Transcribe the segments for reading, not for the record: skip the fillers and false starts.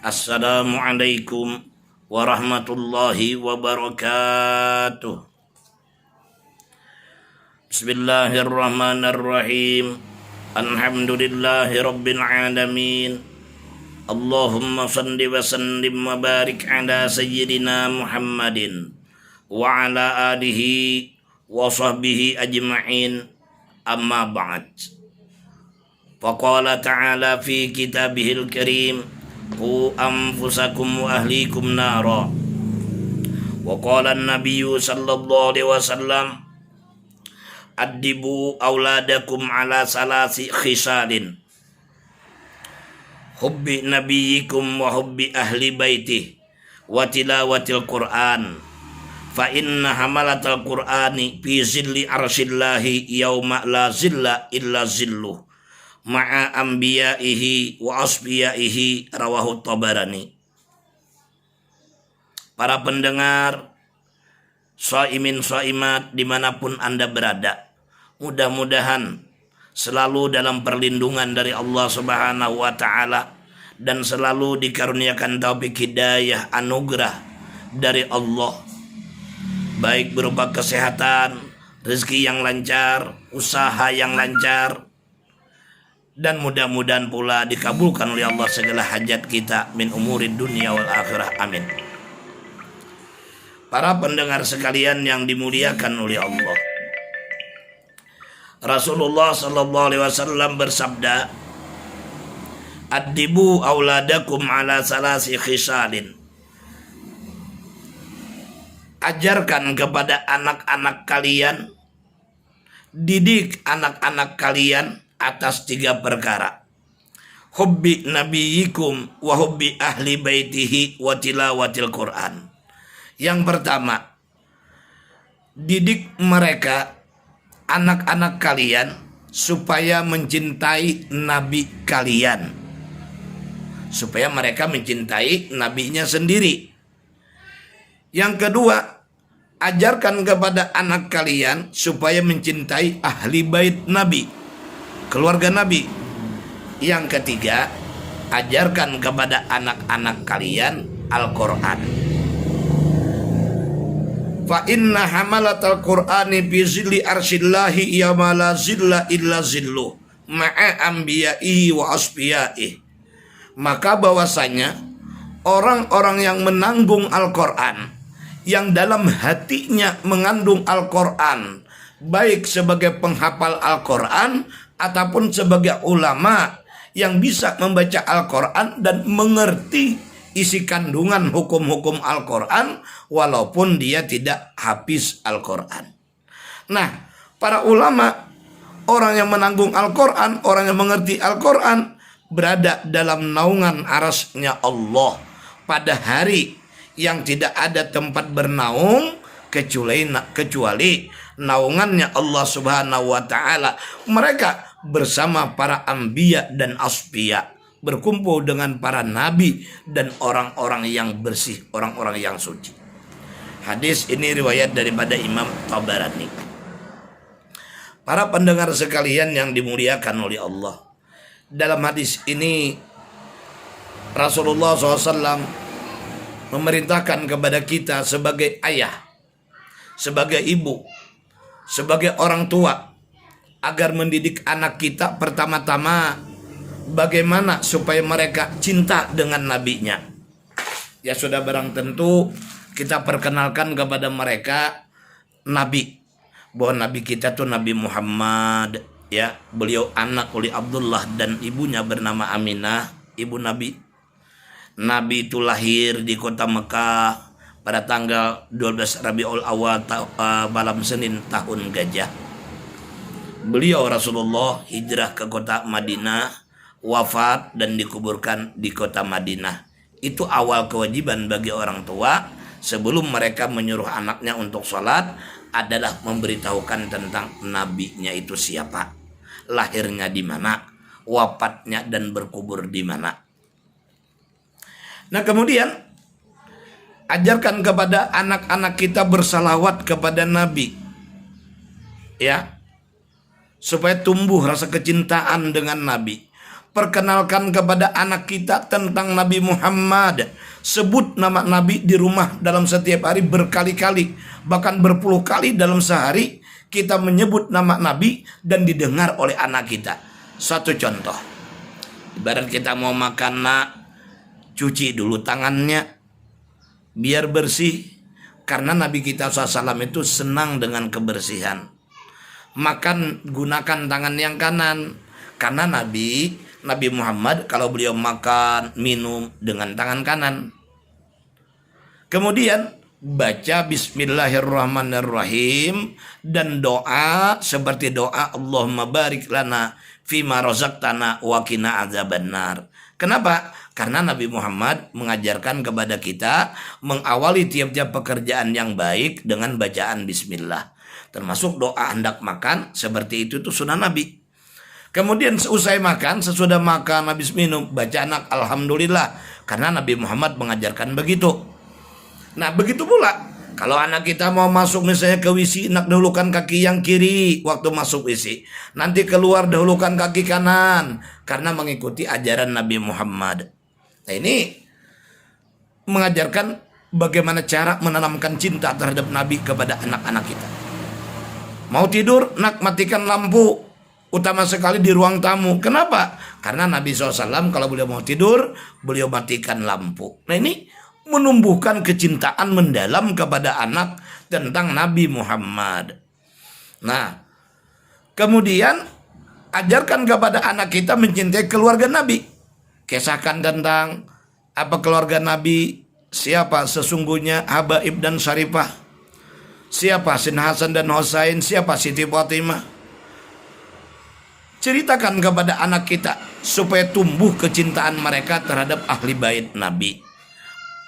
Assalamualaikum warahmatullahi wabarakatuh. Bismillahirrahmanirrahim. Alhamdulillahi rabbil alamin. Allahumma salli wa sallim wa barik ala sayyidina Muhammadin wa ala alihi wa sahbihi ajma'in. Amma ba'd. Faqala ta'ala fi kitabihil karim, qu anfusakum wa ahlikum nara. Wa qala an-nabiyyu sallallahu alaihi wasallam, addibu auladakum ala salasi khisalin, hubbi nabiyyikum wa hubbi ahli baitih wa tilawatil Qur'an, fa inna hamalatal Qur'ani fi zilli arsyillahi yauma la zilla illa zilluh ma'a anbiya'ihi wa asbiyaihi, rawahu Tabarani. Para pendengar, shaimin shaimat dimanapun Anda berada, mudah-mudahan selalu dalam perlindungan dari Allah Subhanahu wa Ta'ala dan selalu dikaruniakan taufik hidayah anugerah dari Allah, baik berupa kesehatan, rezeki yang lancar, usaha yang lancar, dan mudah-mudahan pula dikabulkan oleh Allah segala hajat kita min umurid dunia wal akhirah, amin. Para pendengar sekalian yang dimuliakan oleh Allah, Rasulullah sallallahu alaihi wasallam bersabda, addibu auladakum ala salasi khisalin. Ajarkan kepada anak-anak kalian, didik anak-anak kalian atas 3 perkara. Hubbi nabiyyikum wa hubbi ahli baitihi wa tilawatil Qur'an. Yang pertama, didik mereka, anak-anak kalian, supaya mencintai nabi kalian, supaya mereka mencintai nabinya sendiri. Yang kedua, ajarkan kepada anak kalian supaya mencintai ahli bait nabi, keluarga nabi. Yang ketiga, ajarkan kepada anak-anak kalian Al-Quran. Fa inna hamalatal Qur'ani bi zilli arsyillahi yawma la zilla illa zilluh ma'a anbiya'ihi wa asbiyaihi. Maka bahwasanya orang-orang yang menanggung Al-Quran, yang dalam hatinya mengandung Al-Quran, baik sebagai penghafal Al-Quran ataupun sebagai ulama yang bisa membaca Al-Quran dan mengerti isi kandungan hukum-hukum Al-Quran walaupun dia tidak hafiz Al-Quran. Nah, para ulama, orang yang menanggung Al-Quran, orang yang mengerti Al-Quran, berada dalam naungan arasnya Allah pada hari yang tidak ada tempat bernaung kecuali naungannya Allah Subhanahu wa Ta'ala. Mereka bersama para anbiya dan asbiya, berkumpul dengan para nabi dan orang-orang yang bersih, orang-orang yang suci. Hadis ini riwayat daripada Imam Tabarani. Para pendengar sekalian yang dimuliakan oleh Allah, dalam hadis ini Rasulullah SAW memerintahkan kepada kita sebagai ayah, sebagai ibu, sebagai orang tua, agar mendidik anak kita pertama-tama bagaimana supaya mereka cinta dengan nabinya. Ya sudah barang tentu kita perkenalkan kepada mereka nabi, bahwa nabi kita tuh Nabi Muhammad, ya. Beliau anak oleh Abdullah dan ibunya bernama Aminah, ibu nabi. Nabi itu lahir di kota Mekah pada tanggal 12 Rabiul Awal malam Senin tahun gajah. Beliau Rasulullah hijrah ke kota Madinah, wafat dan dikuburkan di kota Madinah. Itu awal kewajiban bagi orang tua sebelum mereka menyuruh anaknya untuk sholat adalah memberitahukan tentang nabinya itu siapa, lahirnya di mana, wafatnya dan berkubur di mana. Nah, kemudian ajarkan kepada anak-anak kita bersalawat kepada Nabi, ya, supaya tumbuh rasa kecintaan dengan Nabi. perkenalkan kepada anak kita tentang Nabi Muhammad. Sebut nama Nabi di rumah dalam setiap hari berkali-kali, bahkan berpuluh kali dalam sehari kita menyebut nama Nabi dan didengar oleh anak kita. Satu contoh, ibarat kita mau makan, nak, cuci dulu tangannya biar bersih, karena Nabi kita SAW itu senang dengan kebersihan. Makan gunakan tangan yang kanan, karena Nabi Muhammad kalau beliau makan minum dengan tangan kanan. Kemudian baca Bismillahirrahmanirrahim dan doa seperti doa Allahumma barik lana fima razaqtana wa qina adzabannar. Kenapa? Karena Nabi Muhammad mengajarkan kepada kita mengawali tiap-tiap pekerjaan yang baik dengan bacaan bismillah. Termasuk doa hendak makan, seperti itu sunnah Nabi. Kemudian seusai makan, sesudah makan, habis minum, baca anak alhamdulillah, karena Nabi Muhammad mengajarkan begitu. Nah, begitu pula kalau anak kita mau masuk misalnya ke WC, nak dahulukan kaki yang kiri waktu masuk WC. Nanti keluar dahulukan kaki kanan, karena mengikuti ajaran Nabi Muhammad. Nah, ini mengajarkan bagaimana cara menanamkan cinta terhadap Nabi kepada anak-anak kita. Mau tidur, nak matikan lampu, utama sekali di ruang tamu. Kenapa? Karena Nabi SAW kalau beliau mau tidur, beliau matikan lampu. Nah, ini menumbuhkan kecintaan mendalam kepada anak tentang Nabi Muhammad. Nah, kemudian ajarkan kepada anak kita mencintai keluarga Nabi. Kisahkan tentang apa keluarga Nabi, siapa sesungguhnya Habaib dan Syarifah, siapa Sayyidina Hasan dan Husain, siapa Siti Fatimah. Ceritakan kepada anak kita supaya tumbuh kecintaan mereka terhadap ahli bait Nabi.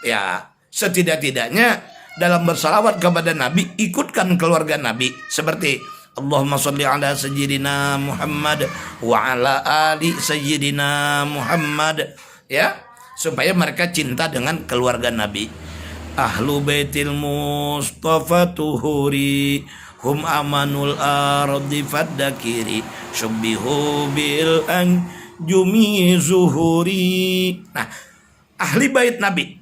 Ya, setidak-tidaknya dalam bersalawat kepada Nabi, ikutkan keluarga Nabi seperti Allahumma sholli ala sayyidina Muhammad wa ala ali sayyidina Muhammad, ya, supaya mereka cinta dengan keluarga Nabi. Ahlu baitil Mustafa tuhuri hum amanul ardi faddakiri syubbihu bil anjumi zuhuri. Nah, ahli bait Nabi,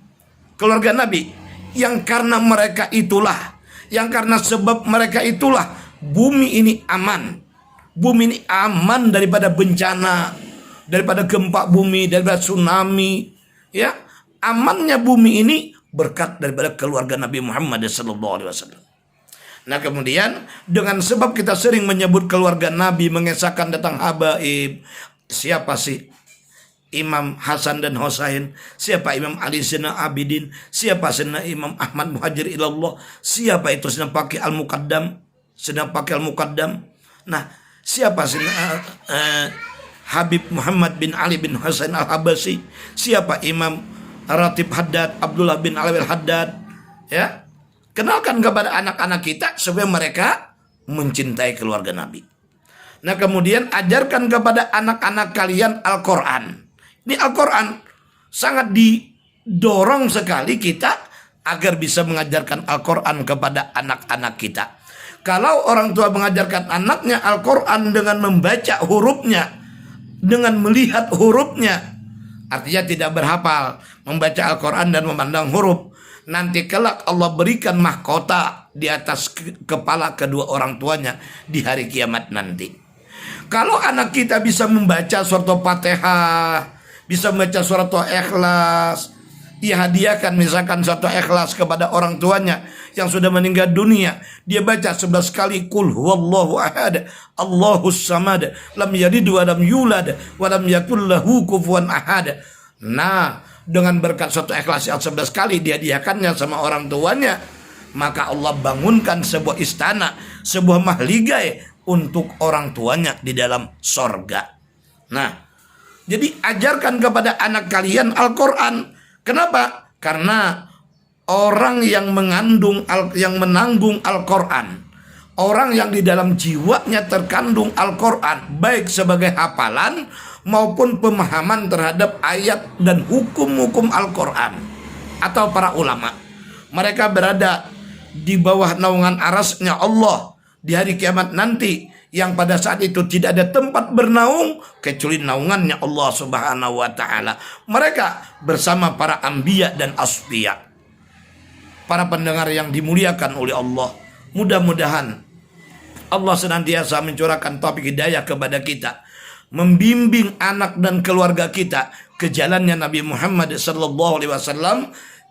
keluarga Nabi, yang karena mereka itulah, yang karena sebab mereka itulah bumi ini aman. Bumi ini aman daripada bencana, daripada gempa bumi, daripada tsunami, ya. Amannya bumi ini berkat daripada keluarga Nabi Muhammad SAW. Nah, kemudian dengan sebab kita sering menyebut keluarga Nabi, mengesahkan tentang habaib, siapa sih Imam Hasan dan Husain, siapa Imam Ali Zainal Abidin, siapa Sayyidina Imam Ahmad Muhajir Ilallah, siapa itu Sayyidina Baqi Al-Muqaddam, Sayyidina Baqi Al-Muqaddam. Nah, siapa Sayyidina Habib Muhammad bin Ali bin Husain Al-Habasyi, siapa Imam Ratib Haddad, Abdullah bin Alwi Haddad, ya. Kenalkan kepada anak-anak kita supaya mereka mencintai keluarga Nabi. Nah, kemudian ajarkan kepada anak-anak kalian Al-Quran. Ini Al-Quran sangat didorong sekali kita agar bisa mengajarkan Al-Quran kepada anak-anak kita. Kalau orang tua mengajarkan anaknya Al-Quran dengan membaca hurufnya, dengan melihat hurufnya, artinya tidak berhafal, membaca Al-Quran dan memandang huruf, nanti kelak Allah berikan mahkota di atas kepala kedua orang tuanya di hari kiamat nanti. Kalau anak kita bisa membaca surat Al-Fatihah, bisa membaca surat Al-Ikhlas, ia hadiahkan misalkan surat Al-Ikhlas kepada orang tuanya yang sudah meninggal dunia, dia baca 11 kali Qul huwallahu ahad, Allahus samad, lam yalid wa lam yulad wa lam yakul lahu kufuwan ahad. Nah, dengan berkat surat Al-Ikhlas yang 11 kali dia hadiahkannya sama orang tuanya, maka Allah bangunkan sebuah istana, sebuah mahligai untuk orang tuanya di dalam sorga. Nah, jadi ajarkan kepada anak kalian Al-Quran. Kenapa? Karena orang yang menanggung Al-Quran, orang yang di dalam jiwanya terkandung Al-Quran, baik sebagai hafalan maupun pemahaman terhadap ayat dan hukum-hukum Al-Quran, atau para ulama, mereka berada di bawah naungan arasnya Allah di hari kiamat nanti, yang pada saat itu tidak ada tempat bernaung kecuali naungannya Allah Subhanahu wa taala. Mereka bersama para anbiya dan asfiya. Para pendengar yang dimuliakan oleh Allah, mudah-mudahan Allah senantiasa mencurahkan taufik hidayah kepada kita, membimbing anak dan keluarga kita ke jalannya Nabi Muhammad sallallahu alaihi wasallam,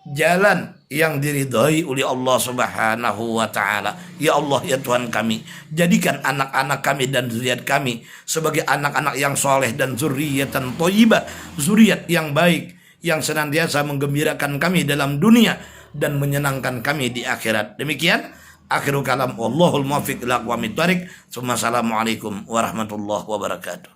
jalan yang diridhai oleh Allah Subhanahu wa taala. Ya Allah, ya Tuhan kami, jadikan anak-anak kami dan zuriat kami sebagai anak-anak yang soleh dan zuriatan thayyibah, zuriat yang baik yang senantiasa menggembirakan kami dalam dunia dan menyenangkan kami di akhirat. Demikian akhirul kalam, wallahul muwaffiq ila aqwamit thoriq. Assalamualaikum warahmatullahi wabarakatuh.